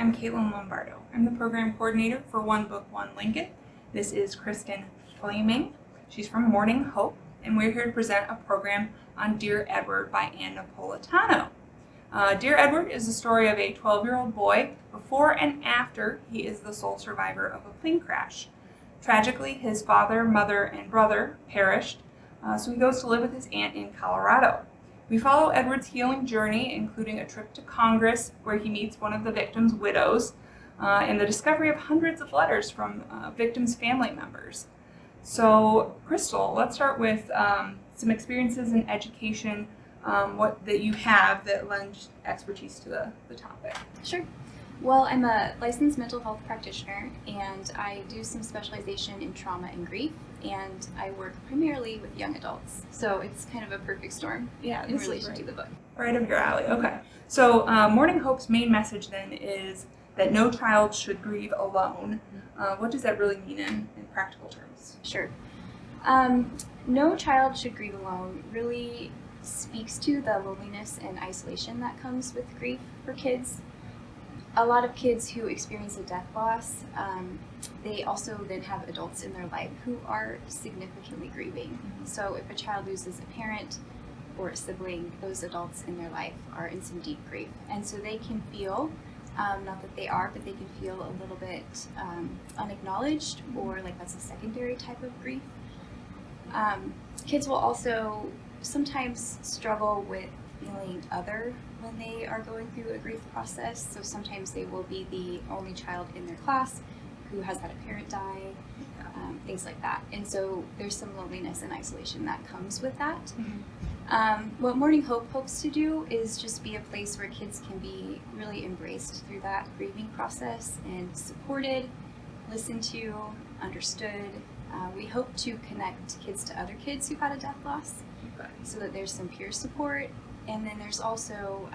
I'm Caitlin Lombardo. I'm the program coordinator for One Book, One Lincoln. This is Kristen Flaming. She's from Mourning Hope, and we're here to present a program on Dear Edward by Ann Napolitano. Dear Edward is the story of a 12-year-old boy before and after he is the sole survivor of a plane crash. Tragically, his father, mother, and brother perished, so he goes to live with his aunt in Colorado. We follow Edward's healing journey, including a trip to Congress where he meets one of the victims' widows, and the discovery of hundreds of letters from victims' family members. So, Kristal, let's start with some experiences in education that you have that lend expertise to the topic. Sure. Well, I'm a licensed mental health practitioner, and I do some specialization in trauma and grief, and I work primarily with young adults. So it's kind of a perfect storm in relation to the book. Right up your alley. Okay. So Mourning Hope's main message then is that no child should grieve alone. What does that really mean in practical terms? Sure. No child should grieve alone really speaks to the loneliness and isolation that comes with grief for kids. A lot of kids who experience a death loss, they also then have adults in their life who are significantly grieving. So if a child loses a parent or a sibling, those adults in their life are in some deep grief. And so they can feel, not that they are, but they can feel a little bit unacknowledged, or like that's a secondary type of grief. Kids will also sometimes struggle with feeling other when they are going through a grief process. So sometimes they will be the only child in their class who has had a parent die, things like that. And so there's some loneliness and isolation that comes with that. What Mourning Hope hopes to do is just be a place where kids can be really embraced through that grieving process and supported, listened to, understood. We hope to connect kids to other kids who've had a death loss, so that there's some peer support, and then there's also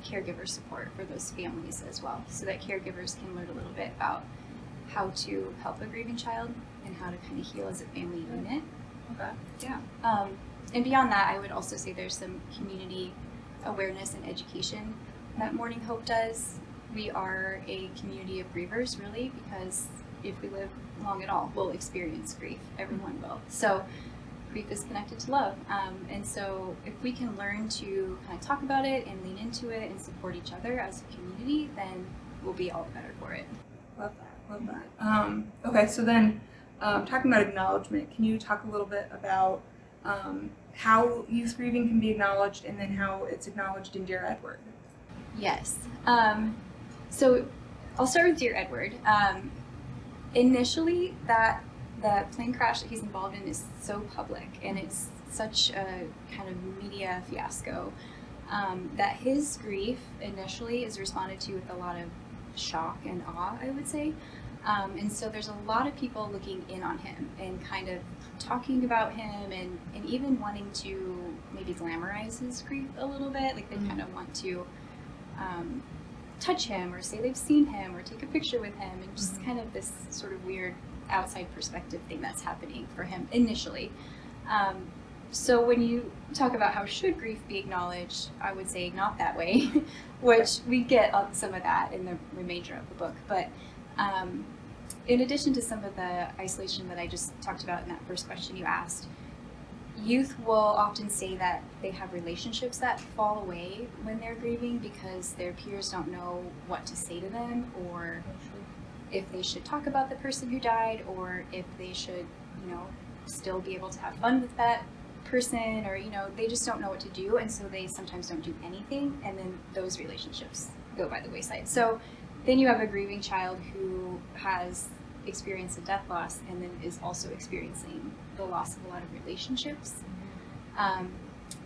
caregiver support for those families as well, so that caregivers can learn a little bit about how to help a grieving child and how to kind of heal as a family unit. Okay. Yeah. And beyond that, I would also say there's some community awareness and education that Mourning Hope does. We are a community of grievers, really, because if we live long at all, we'll experience grief. Everyone will. So grief is connected to love. And so if we can learn to kind of talk about it and lean into it and support each other as a community, then we'll be all the better for it. Love that. Okay, so then talking about acknowledgement, can you talk a little bit about how youth grieving can be acknowledged, and then how it's acknowledged in Dear Edward? Yes. So I'll start with Dear Edward. Initially, the plane crash that he's involved in is so public, and it's such a kind of media fiasco, that his grief initially is responded to with a lot of shock and awe, I would say. And so there's a lot of people looking in on him and kind of talking about him, and even wanting to maybe glamorize his grief a little bit. Like they kind of want to touch him or say they've seen him or take a picture with him, and just kind of this sort of weird outside perspective thing that's happening for him initially. So when you talk about how should grief be acknowledged, I would say not that way, which we get some of that in the remainder of the book. But in addition to some of the isolation that I just talked about in that first question you asked, youth will often say that they have relationships that fall away when they're grieving because their peers don't know what to say to them, or if they should talk about the person who died, or if they should, still be able to have fun with that person, or, they just don't know what to do, and so they sometimes don't do anything, and then those relationships go by the wayside. So then you have a grieving child who has experienced a death loss and then is also experiencing the loss of a lot of relationships,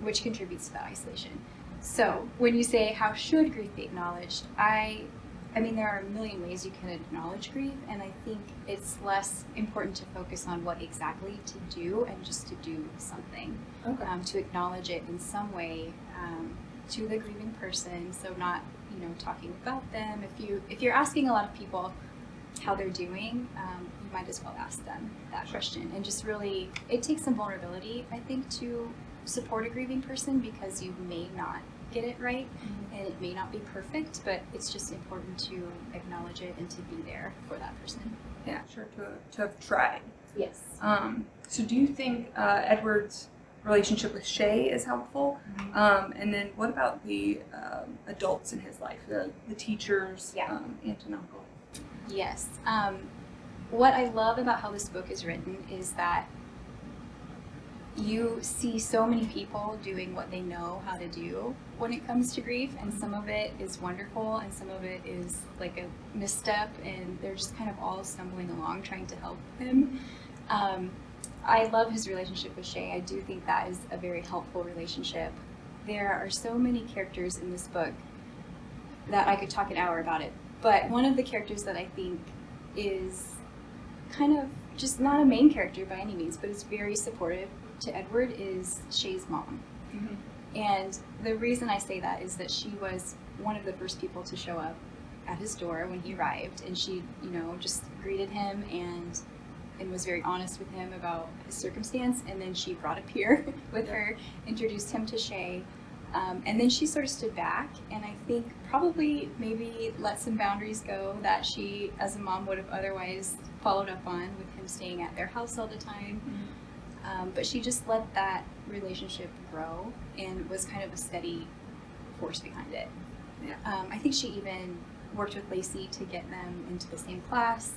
which contributes to that isolation. So when you say how should grief be acknowledged, I mean, there are a million ways you can acknowledge grief, and I think it's less important to focus on what exactly to do and just to do something, to acknowledge it in some way to the grieving person. So not, talking about them. If you're asking a lot of people how they're doing, you might as well ask them that question. And just really, it takes some vulnerability, I think, to support a grieving person, because you may not get it right, and it may not be perfect, but it's just important to acknowledge it and to be there for that person. Yeah, sure, to have tried. Yes. So do you think Edward's relationship with Shay is helpful? And then what about the adults in his life, the teachers, aunt and uncle? Yes. What I love about how this book is written is that you see so many people doing what they know how to do when it comes to grief, and some of it is wonderful and some of it is like a misstep, and they're just kind of all stumbling along trying to help him. I love his relationship with Shay. I do think that is a very helpful relationship. There are so many characters in this book that I could talk an hour about it, but one of the characters that I think is kind of just not a main character by any means, but is very supportive to Edward is Shay's mom. And the reason I say that is that she was one of the first people to show up at his door when he arrived, and she, just greeted him and was very honest with him about his circumstance, and then she brought a peer with her, introduced him to Shay, and then she sort of stood back, and I think probably maybe let some boundaries go that she, as a mom, would have otherwise followed up on, with him staying at their house all the time. But she just let that relationship grow and was kind of a steady force behind it. I think she even worked with Lacey to get them into the same class,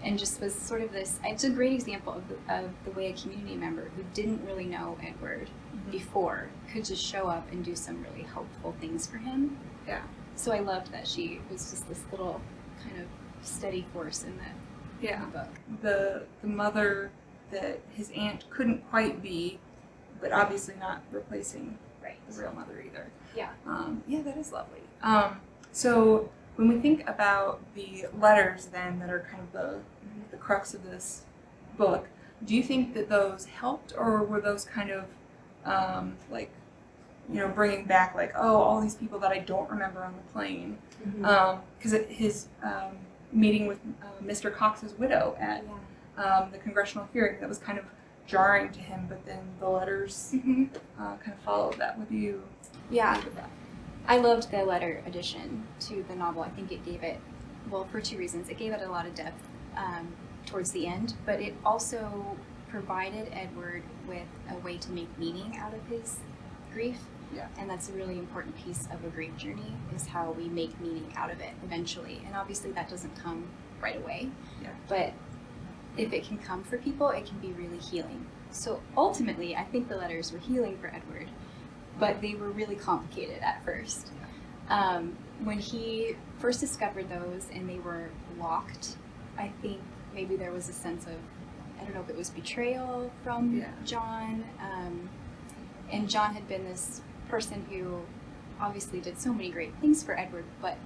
and just was sort of this, it's a great example of the way a community member who didn't really know Edward before could just show up and do some really helpful things for him. So I loved that she was just this little kind of steady force in the book. The mother that his aunt couldn't quite be, but obviously not replacing the real mother either. That is lovely. So when we think about the letters then that are kind of the crux of this book, do you think that those helped, or were those kind of bringing back all these people that I don't remember on the plane? Because his meeting with Mr. Cox's widow at the congressional hearing, that was kind of jarring to him, but then the letters kind of followed that. What do you think of that? I loved the letter addition to the novel. I think it gave it, for two reasons. It gave it a lot of depth towards the end, but it also provided Edward with a way to make meaning out of his grief. And that's a really important piece of a grief journey, is how we make meaning out of it eventually. And obviously that doesn't come right away, but if it can come for people, it can be really healing. So ultimately, I think the letters were healing for Edward, but they were really complicated at first. When he first discovered those and they were locked, I think maybe there was a sense of, I don't know if it was betrayal from John. And John had been this person who obviously did so many great things for Edward, but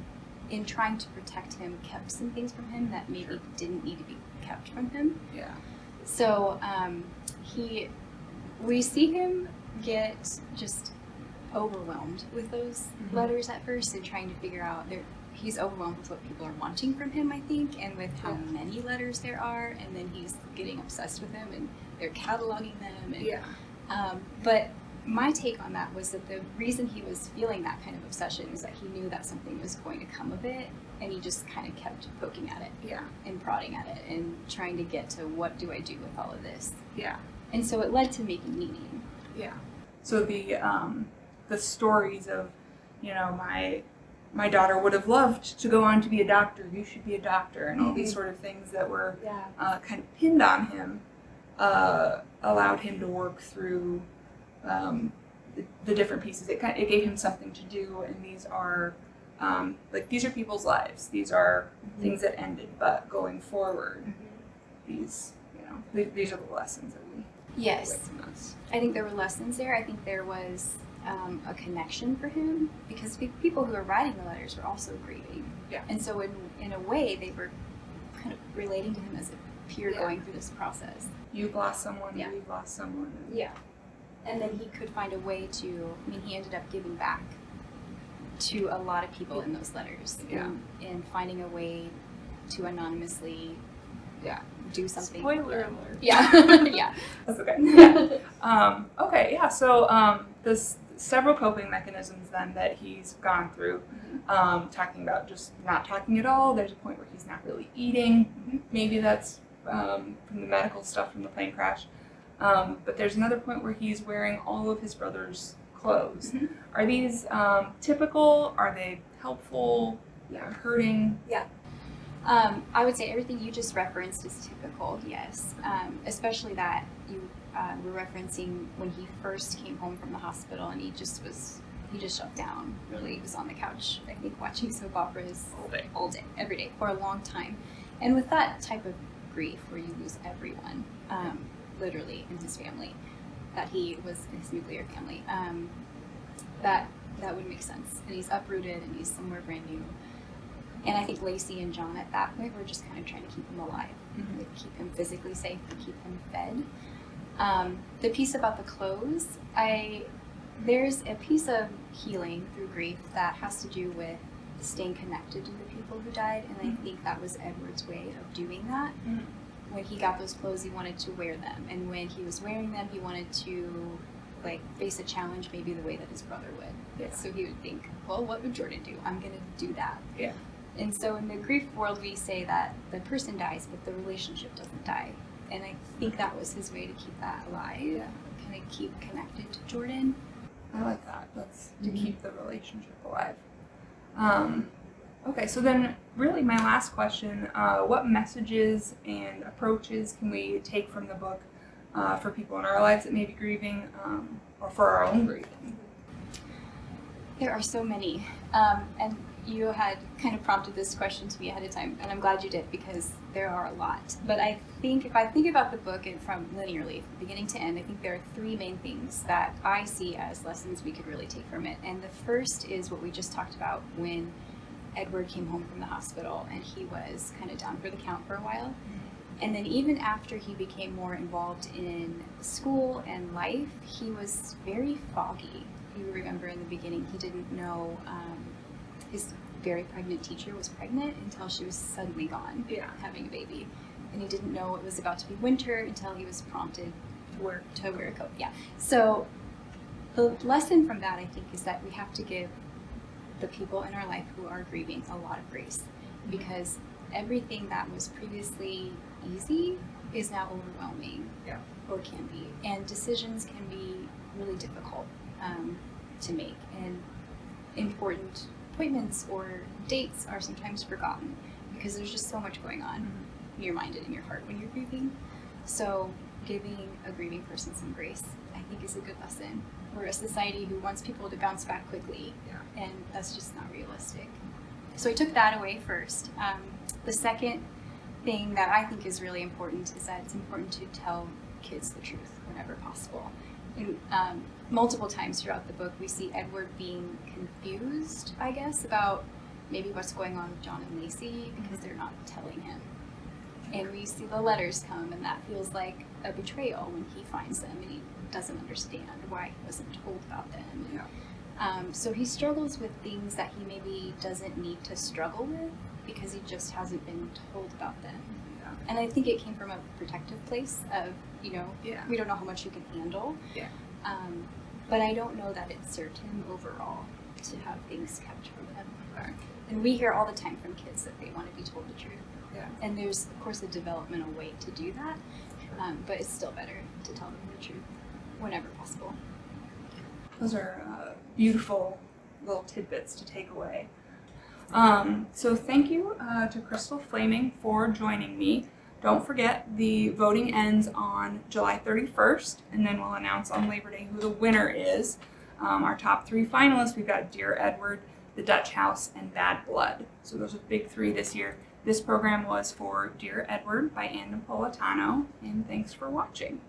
in trying to protect him, kept some things from him that maybe didn't need to be kept from him. So we see him get just overwhelmed with those letters at first, and trying to figure out he's overwhelmed with what people are wanting from him, I think, and with how many letters there are, and then he's getting obsessed with them, and they're cataloging them. And, but my take on that was that the reason he was feeling that kind of obsession is that he knew that something was going to come of it, and he just kind of kept poking at it and prodding at it and trying to get to, what do I do with all of this? And so it led to making meaning. So the stories of, my daughter would have loved to go on to be a doctor, you should be a doctor, and all these sort of things that were kind of pinned on him, allowed him to work through the different pieces. It gave him something to do, and these are these are people's lives. These are things that ended, but going forward, these these are the lessons that we take from us. I think there were lessons there. I think there was a connection for him, because people who were writing the letters were also grieving, and so in a way they were kind of relating to him as a peer going through this process. You've lost someone, we've lost someone. And then he could find a way to, he ended up giving back to a lot of people in those letters, and finding a way to anonymously do something. Spoiler alert. Yeah. That's okay. So this several coping mechanisms then that he's gone through. Talking about just not talking at all. There's a point where he's not really eating. Maybe that's from the medical stuff from the plane crash. But there's another point where he's wearing all of his brother's clothes. Are these typical? Are they helpful? Hurting? Yeah. I would say everything you just referenced is typical, yes. Especially that you were referencing when he first came home from the hospital and he just shut down. Really, he was on the couch, I think, watching soap operas all day, every day, for a long time. And with that type of grief where you lose everyone, literally in his family, that he was in his nuclear family, that would make sense. And he's uprooted and he's somewhere brand new. And I think Lacey and John at that point were just kind of trying to keep him alive, like keep him physically safe, and keep him fed. The piece about the clothes, there's a piece of healing through grief that has to do with staying connected to the people who died, and I think that was Edward's way of doing that. When he got those clothes, he wanted to wear them, and when he was wearing them, he wanted to face a challenge maybe the way that his brother would. So he would think, well, what would Jordan do? I'm going to do that. And so in the grief world, we say that the person dies, but the relationship doesn't die. And I think that was his way to keep that alive, kind of keep connected to Jordan. I like that. That's to keep the relationship alive. Okay, so then really my last question, what messages and approaches can we take from the book for people in our lives that may be grieving or for our own grieving? There are so many. And you had kind of prompted this question to me ahead of time, and I'm glad you did because there are a lot. But I think if I think about the book and from linearly, from beginning to end, I think there are three main things that I see as lessons we could really take from it. And the first is what we just talked about when Edward came home from the hospital and he was kind of down for the count for a while. And then even after he became more involved in school and life, he was very foggy. You remember in the beginning, he didn't know his very pregnant teacher was pregnant until she was suddenly gone, having a baby. And he didn't know it was about to be winter until he was prompted to wear a coat. So the lesson from that, I think, is that we have to give the people in our life who are grieving a lot of grace, because everything that was previously easy is now overwhelming, or can be. And decisions can be really difficult to make. And important appointments or dates are sometimes forgotten because there's just so much going on in your mind and in your heart when you're grieving. So giving a grieving person some grace, I think, is a good lesson. We're a society who wants people to bounce back quickly, and that's just not realistic. So I took that away first. The second thing that I think is really important is that it's important to tell kids the truth whenever possible. And, multiple times throughout the book, we see Edward being confused, I guess, about maybe what's going on with John and Lacey because they're not telling him. And we see the letters come, and that feels like a betrayal when he finds them and he doesn't understand why he wasn't told about them. So he struggles with things that he maybe doesn't need to struggle with because he just hasn't been told about them. And I think it came from a protective place of, we don't know how much you can handle. But I don't know that it served him overall to have things kept from him. And we hear all the time from kids that they want to be told the truth. And there's, of course, a developmental way to do that, but it's still better to tell them the truth whenever possible. Those are beautiful little tidbits to take away. So thank you to Kristal Flaming for joining me. Don't forget, the voting ends on July 31st, and then we'll announce on Labor Day who the winner is. Our top three finalists, we've got Dear Edward, The Dutch House, and Bad Blood. So those are the big three this year. This program was for Dear Edward by Ann Napolitano, and thanks for watching.